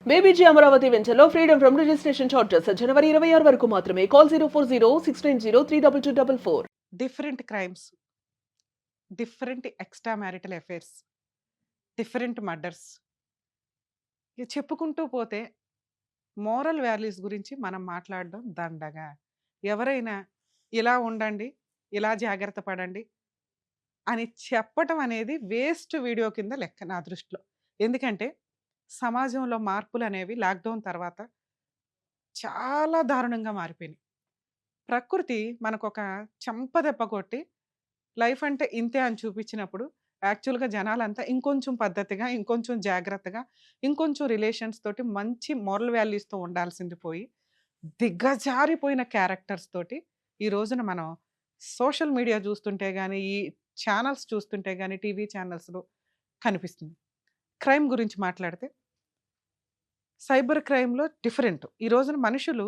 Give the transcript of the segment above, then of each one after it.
బేబీజీ అమరావతి వెంచర్లో freedom from registration charges జనవరి 26 వరకు మాత్రమే. Call 04069032244. Different crimes, different extra marital affairs, different murders ఇక చెప్పుకుంటూ పోతే మోరల్ వాల్యూస్ గురించి మనం మాట్లాడడం దండగా. ఎవరైనా ఇలా ఉండండి, ఇలా జాగ్రత్త పడండి అని చెప్పటం అనేది వేస్ట్ వీడియో కింద లెక్క నా దృష్టిలో. ఎందుకంటే సమాజంలో మార్పులనేవి లాక్‌డౌన్ తర్వాత చాలా దారుణంగా మారిపోయినాయి. ప్రకృతి మనకొక చెంపదెబ్బ కొట్టి లైఫ్ అంటే ఇంతే అని చూపించినప్పుడు యాక్చువల్‌గా జనాలంతా ఇంకొంచెం పద్ధతిగా, ఇంకొంచెం జాగ్రత్తగా, ఇంకొంచెం రిలేషన్స్ తోటి మంచి మోరల్ వాల్యూస్‌తో ఉండాల్సింది పోయి, దిగజారిపోయిన క్యారెక్టర్స్ తోటి ఈ రోజున మనం సోషల్ మీడియా చూస్తుంటే గాని, ఈ ఛానెల్స్ చూస్తుంటే గాని, టీవీ ఛానెల్స్‌లో కనిపిస్తుంది. క్రైమ్ గురించి మాట్లాడితే సైబర్ క్రైమ్‌లో డిఫరెంట్. ఈ రోజున మనుషులు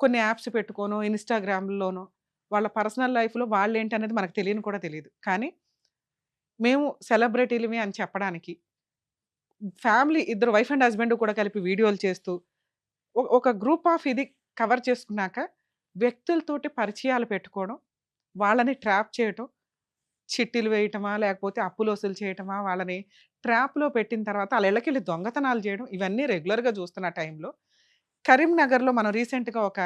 కొన్ని యాప్స్ పెట్టుకోనో, ఇన్‌స్టాగ్రామ్‌లోనో వాళ్ళ పర్సనల్ లైఫ్‌లో వాళ్ళేంటనేది మనకు తెలియని కూడా తెలీదు. కానీ మేము సెలబ్రిటీలమే అని చెప్పడానికి, ఫ్యామిలీ ఇద్దరు వైఫ్ అండ్ హస్బెండ్ కూడా కలిపి వీడియోలు చేస్తూ, ఒక గ్రూప్ ఆఫ్ ఇది కవర్ చేసుకున్నాక, వ్యక్తులతోటి పరిచయాలు పెట్టుకోవడం, వాళ్ళని ట్రాప్ చేయటం, చిట్టీలు వేయటమా, లేకపోతే అప్పులు వసూలు చేయటమా, వాళ్ళని ట్రాప్‌లో పెట్టిన తర్వాత ఆళ్ళ ఇళ్ళకెళ్ళి దొంగతనాలు చేయడం, ఇవన్నీ రెగ్యులర్‌గా చూస్తున్న టైంలో, కరీంనగర్‌లో మనం రీసెంట్‌గా ఒక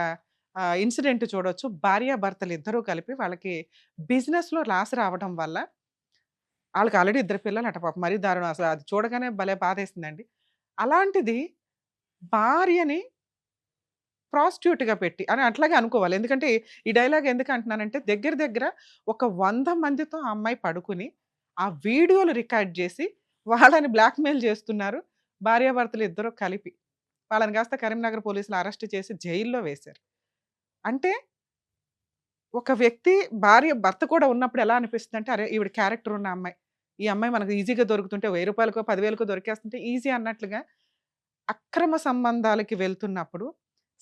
ఇన్సిడెంట్ చూడొచ్చు. భార్యాభర్తలు ఇద్దరూ కలిపి వాళ్ళకి బిజినెస్‌లో లాస్ రావడం వల్ల ఆళ్ళకి ఆల్రెడీ ఇద్దరు పిల్లలట పాపం. మరీ దారుణం అసలు అది చూడగానే భలే బాధేసిందండి. అలాంటిది భార్యని ప్రాస్టిట్యూట్‌గా పెట్టి అని అట్లాగే అనుకోవాలి. ఎందుకంటే ఈ డైలాగ్ ఎందుకు అంటున్నానంటే దగ్గర దగ్గర ఒక 100 మందితో ఆ అమ్మాయి పడుకొని, ఆ వీడియోలు రికార్డ్ చేసి వాళ్ళని బ్లాక్‌మెయిల్ చేస్తున్నారు. భార్యాభర్తలు ఇద్దరు కలిపి. వాళ్ళని కాస్త కరీంనగర్ పోలీసులు అరెస్ట్ చేసి జైల్‌లో వేశారు. అంటే ఒక వ్యక్తి భర్త కూడా ఉన్నప్పుడు ఎలా అనిపిస్తుందంటే, అరే! ఈవిడ క్యారెక్టర్ ఉన్న అమ్మాయి. ఈ అమ్మాయి మనకు ఈజీగా దొరుకుతుంటే రూ. 1000కో, 10,000కో దొరికేస్తుంటే ఈజీ అన్నట్లుగా అక్రమ సంబంధాలకి వెళ్తున్నప్పుడు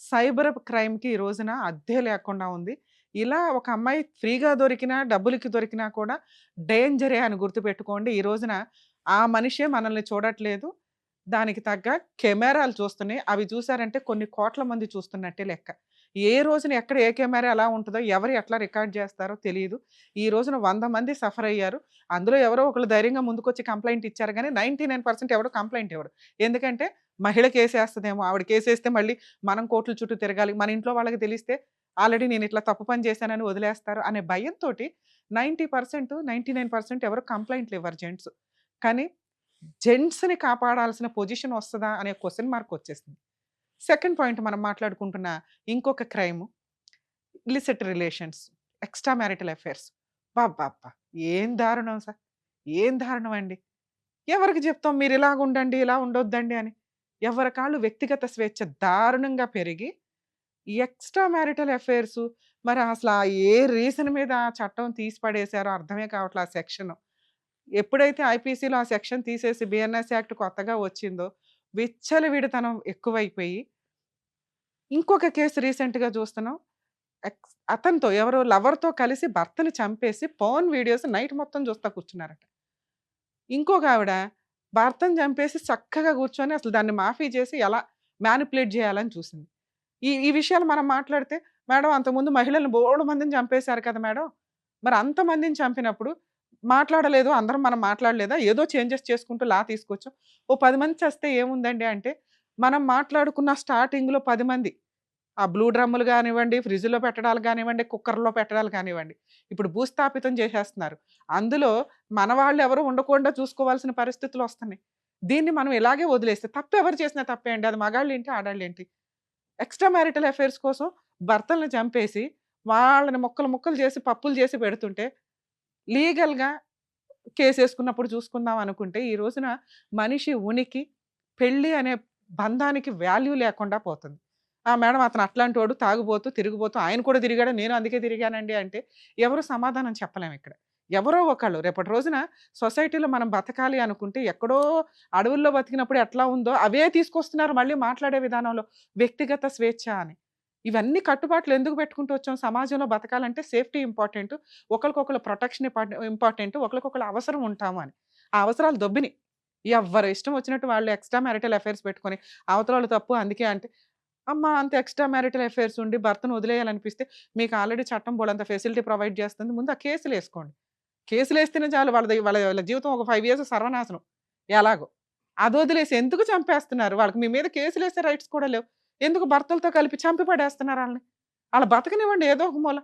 సైబర్ క్రైమ్‌కి ఈ రోజున అద్దే లేకుండా ఉంది. ఇలా ఒక అమ్మాయి ఫ్రీగా దొరికినా, డబ్బులకి దొరికినా కూడా డేంజరే అని గుర్తుపెట్టుకోండి. ఈ రోజున ఆ మనిషే మనల్ని చూడట్లేదు. దానికి తగ్గ కెమెరాలు చూస్తున్నాయి. అవి చూసారంటే కొన్ని కోట్ల మంది చూస్తున్నట్టే లెక్క. ఏ రోజున ఎక్కడ ఏ కెమెరా ఎలా ఉంటదో, ఎవరు ఎట్లా రికార్డ్ చేస్తారో తెలీదు. ఈ రోజున 100 మంది సఫర్ అయ్యారు. అందులో ఎవరో ఒకళ్ళు ధైర్యంగా ముందుకొచ్చి కంప్లెయింట్ ఇచ్చారు గానీ 99% ఎవడు కంప్లెయింట్ ఇవ్వడు. ఎందుకంటే మహిళ కేసేస్తదేమో, ఆవిడ కేసేస్తే మళ్ళీ మనం కోర్టుల చుట్టూ తిరగాలి. మన ఇంట్లో వాళ్ళకి తెలిస్తే ఆల్రెడీ నేను ఇట్లా తప్పు పని చేశానని వదిలేస్తారు అనే భయంతోటి 90%, 99% ఎవరు కంప్లెయింట్లు ఇవ్వరు జెంట్స్. కానీ జెంట్స్‌ని కాపాడాల్సిన పొజిషన్ వస్తదా అనే క్వెషన్ మార్క్ వచ్చేసింది. సెకండ్ పాయింట్ మనం మాట్లాడుకుంటున్న ఇంకొక crime illicit relations, extra marital affairs. అబ్బబ్బబ్బా! ఏం దారుణం ఏం దారుణం అండి. ఎవరికి చెప్తాం మీరిలాగుండండి, ఇలా ఉండొద్దండి అని. ఎవరికాళ్ళు వ్యక్తిగత స్వేచ్ఛ దారుణంగా పెరిగి, ఈ ఎక్స్‌ట్రా మ్యారిటల్ అఫైర్సు మరి అసల ఏ రీజన్ మీద ఆ చట్టం తీసి పడేసారో అర్థమే కావట్లే ఆ సెక్షను. ఎప్పుడైతే ఐపీసీలో ఆ సెక్షన్ తీసేసి బిఎన్ఎస్ యాక్ట్ కొత్తగా వచ్చిందో, విచ్చలవిడితనం ఎక్కువైపోయి, ఇంకొక కేసు రీసెంట్‌గా చూస్తున్నాం. అతనితో ఎవరో లవర్‌తో కలిసి భర్తని చంపేసి పోర్న్ వీడియోస్ నైట్ మొత్తం చూస్తా కూర్చున్నారట. ఇంకొకావిడ భర్తని చంపేసి చక్కగా కూర్చొని అసలు దాన్ని మాఫీ చేసి ఎలా మ్యానిపులేట్ చేయాలని చూసింది. ఈ ఈ విషయాలు మనం మాట్లాడితే, మేడం అంతకుముందు మహిళలను బోలెడు మందిని చంపేశారు కదా మేడం! మరి అంతమందిని చంపినప్పుడు మాట్లాడలేదు, అందరం మనం మాట్లాడలేదా? ఏదో చేంజెస్ చేసుకుంటూ లా తీసుకొచ్చాం. ఓ 10 మంది చస్తే ఏముందండి అంటే, మనం మాట్లాడుకున్న స్టార్టింగ్‌లో 10 మంది. ఆ బ్లూ డ్రమ్ములు గానివ్వండి, ఫ్రిడ్జ్‌లో పెట్టడాలు గానివ్వండి, కుక్కర్‌లో పెట్టడాలు కానివ్వండి. ఇప్పుడు భూస్థాపితం చేసేస్తున్నారు. అందులో మన వాళ్ళెవరు ఉండకుండా చూసుకోవాల్సిన పరిస్థితులొస్తున్నాయి. దీన్ని మనం ఇలాగే వదిలేస్తే తప్పెవరు చేసినా తప్పే అండి. అది మగాళ్ళేంటి, ఆడాళ్ళేంటి. ఎక్స్‌ట్రా మ్యారిటల్ అఫైర్స్ కోసం భర్తల్ని చంపేసి, వాళ్ళని ముక్కలు ముక్కలు చేసి, పప్పులు చేసి పెడుతుంటే, లీగల్‌గా కేసేసుకున్నప్పుడు చూసుకుందాం అనుకుంటే, ఈ రోజున మనిషి ఉనికి, పెళ్లి అనే బంధానికి వాల్యూ లేకుండా పోతుంది. ఆ! మేడం అతను అట్లాంటోడు, తాగుబోతు, తిరుగుబోతు, ఆయన కూడా తిరిగాడు, నేను అందుకే తిరిగానండి అంటే, ఎవరు సమాధానం చెప్పలేమిక్కడ. ఎవరో ఒకళ్ళు రేపటి రోజున సొసైటీలో మనం బతకాలి అనుకుంటే, ఎక్కడో అడవుల్లో బతికినప్పుడు ఎట్లా ఉందో, అవే తీసుకొస్తున్నారు మళ్ళీ మాట్లాడే విధానంలో. వ్యక్తిగత స్వేచ్ఛ అని. ఇవన్నీ కట్టుబాట్లు ఎందుకు పెట్టుకుంటూ వచ్చాం? సమాజంలో బతకాలంటే సేఫ్టీ ఇంపార్టెంటు. ఒకళ్ళకొకళ్ళు ప్రొటెక్షన్ ఇంపార్టెంటు. ఒకళ్ళకొకళ్ళు అవసరం ఉంటాము అని. ఆ అవసరాలు దొబ్బినియి. ఎవ్వరి ఇష్టం వచ్చినట్టు వాళ్ళు ఎక్స్ట్రా మ్యారిటల్ అఫైర్స్ పెట్టుకొని అవతలోళ్ళు తప్పు అందుకే అంటే, అమ్మ అంత ఎక్స్ట్రా మ్యారిటల్ అఫైర్స్ ఉండి భర్తను వదిలేయాలనిపిస్తే మీకు ఆల్రెడీ చట్టం బోలెడంత ఫెసిలిటీ ప్రొవైడ్ చేస్తుంది. ముందు ఆ కేసులేసుకోండి. కేసులేస్తేనే చాలు వాళ్ళ జీవితం ఒక 5 ఇయర్స్ సర్వనాశనం ఎలాగో. అదొదిలేసి ఎందుకు చంపేస్తున్నారు? వాళ్ళకి మీ మీద కేసులేసే రైట్స్ కూడా లేవు. ఎందుకు భర్తలతో కలిపి చంపి పడేస్తున్నారు ఆళ్ళని? ఆళ్ళ బతకనివ్వండి ఏదో ఒక మూల.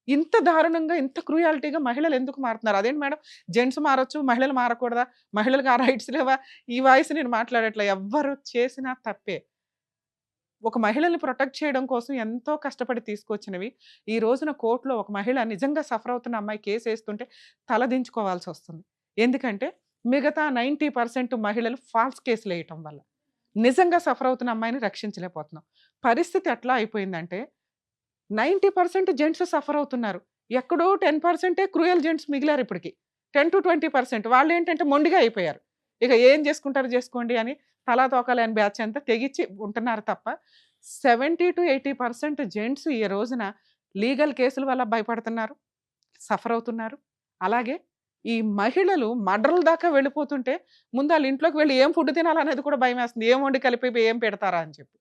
ఇంత దారుణంగా, ఇంత క్రూయాలిటీగా మహిళలు ఎందుకు మారుతున్నారు? అదేంటి మేడం జెంట్స్ మారొచ్చు, మహిళలు మారకూడదా? మహిళలకు ఆ రైట్స్ లేవా? ఈ వాయిస్ నేను మాట్లాడట్లే. ఎవ్వరు చేసినా తప్పే. ఒక మహిళల్ని ప్రొటెక్ట్ చేయడం కోసం ఎంతో కష్టపడి తీసుకొచ్చినవి. ఈ రోజున కోర్ట్‌లో ఒక మహిళ నిజంగా సఫర్ అవుతున్న అమ్మాయి కేసేస్తుంటే తలదించుకోవాల్సొస్తుంది. ఎందుకంటే మిగతా 90% మహిళలు ఫాల్స్ కేసులేయటం వల్ల. నిజంగా సఫర్ అవుతున్న అమ్మాయిని రక్షించలేకపోతున్నాం. పరిస్థితి ఎట్లా అయిపోయిందంటే 90% జెంట్స్ సఫర్ అవుతున్నారు. ఎక్కడో 10% క్రూయల్ జెంట్స్ మిగిలారు ఇప్పటికి. 10-20% వాళ్ళేంటంటే మొండిగా అయిపోయారు. ఇక ఏం చేసుకుంటారో చేసుకోండి అని తలా తోక లేని బ్యాచ్ అంతా తెగించి ఉంటున్నారు తప్ప 70-80% జెంట్స్ ఈ రోజున లీగల్ కేసుల వల్ల భయపడుతున్నారు. సఫర్ అవుతున్నారు. అలాగే ఈ మహిళలు మర్డర్‌ల దాకా వెళ్ళిపోతుంటే ముందు ఆళ్ళ ఇంట్లోకి వెళ్లి ఏం ఫుడ్ తినాలనేది కూడా భయమేస్తుంది. ఏం వండి కలిపి ఏం పెడతారా అని చెప్పి.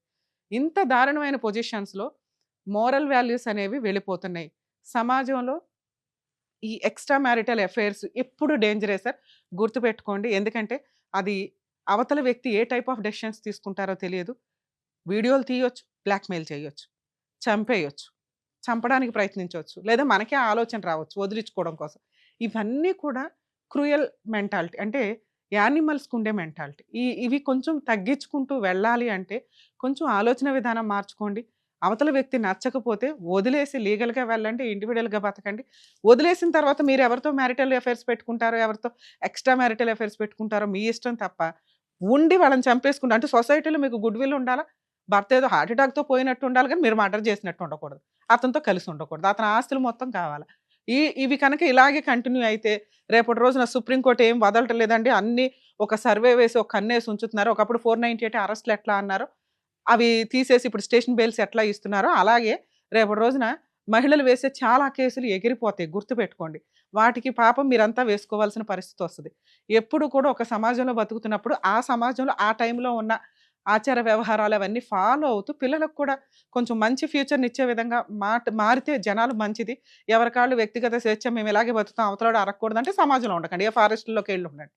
ఇంత దారుణమైన పొజిషన్స్‌లో మోరల్ వాల్యూస్ అనేవి వెళ్ళిపోతున్నాయి. సమాజంలో ఈ ఎక్స్‌ట్రా మ్యారిటల్ అఫైర్స్ ఎప్పుడు డేంజరే సార్. గుర్తుపెట్టుకోండి. ఎందుకంటే అది అవతల వ్యక్తి ఏ టైప్ ఆఫ్ డెసిషన్స్ తీసుకుంటారో తెలియదు. వీడియోలు తీయొచ్చు, బ్లాక్‌మెయిల్ చేయొచ్చు, చంపేయొచ్చు, చంపడానికి ప్రయత్నించొచ్చు. లేదా మనకే ఆలోచన రావచ్చు వదిలించుకోవడం కోసం. ఇవన్నీ కూడా క్రూయల్ మెంటాలిటీ. అంటే యానిమల్స్‌కుండే మెంటాలిటీ. ఇవి కొంచెం తగ్గించుకుంటూ వెళ్ళాలి అంటే కొంచెం ఆలోచన విధానం మార్చుకోండి. అవతల వ్యక్తి నచ్చకపోతే వదిలేసి లీగల్‌గా వెళ్ళండి. ఇండివిడ్యుయల్‌గా బతకండి. వదిలేసిన తర్వాత మీరెవరితో మ్యారిటల్ అఫైర్స్ పెట్టుకుంటారో, ఎవరితో ఎక్స్‌ట్రా మ్యారిటల్ అఫైర్స్ పెట్టుకుంటారో మీ ఇష్టం తప్ప, ఉండి వాళ్ళని చంపేసుకుంటా అంటే సొసైటీలో మీకు గుడ్ విల్ ఉండాలా? భర్త ఏదో హార్ట్ అటాక్‌తో పోయినట్టు ఉండాలి గానీ, మీరు మర్డర్ చేసినట్టు ఉండకూడదు. అతనితో కలిసి ఉండకూడదు. అతని ఆస్తులు మొత్తం కావాలా. ఇవి కనుక ఇలాగే కంటిన్యూ అయితే రేపటి రోజున సుప్రీం కోర్ట్ ఏం వదలటం లేదండి. అన్నీ ఒక సర్వే వేసి ఒక కన్నేసి ఉంచుతున్నారు. ఒకప్పుడు 498 అరెస్ట్‌లు ఎట్లా అన్నారో, అవి తీసేసి ఇప్పుడు స్టేషన్ బెయిల్స్ ఎట్లా ఇస్తున్నారో, అలాగే రేపటి రోజున మహిళలు వేసే చాలా కేసులు ఎగిరిపోతాయి. గుర్తుపెట్టుకోండి. వాటికి పాపం మీరంతా వేసుకోవాల్సిన పరిస్థితొస్తది. ఎప్పుడు కూడా ఒక సమాజంలో బతుకుతున్నప్పుడు, ఆ సమాజంలో ఆ టైంలో ఉన్న ఆచార వ్యవహారాలు అవన్నీ ఫాలో అవుతూ పిల్లలకు కూడా కొంచెం మంచి ఫ్యూచర్‌నిచ్చే విధంగా మారితే జనాలు మంచిది. ఎవరికాళ్ళు వ్యక్తిగత స్వేచ్ఛ మేము ఇలాగే బతుకుతాం అవతలోడు అరగకూడదంటే సమాజంలో ఉండకండి. ఏ ఫారెస్ట్‌ల్లోకెళ్ళి ఉండండి.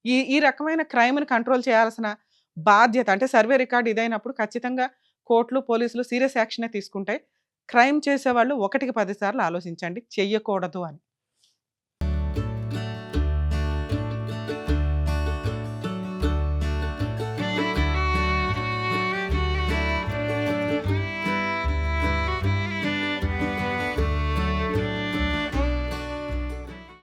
ఈ ఈ రకమైన క్రైమ్‌ని కంట్రోల్ చేయాల్సిన బాధ్యత అంటే సర్వే రికార్డ్ ఇదైనప్పుడు ఖచ్చితంగా కోర్టులు, పోలీసులు సీరియస్ యాక్షనే తీసుకుంటాయి. క్రైమ్ చేసేవాళ్ళు ఒకటికి 10 సార్లు ఆలోచించండి చెయ్యకూడదు అని.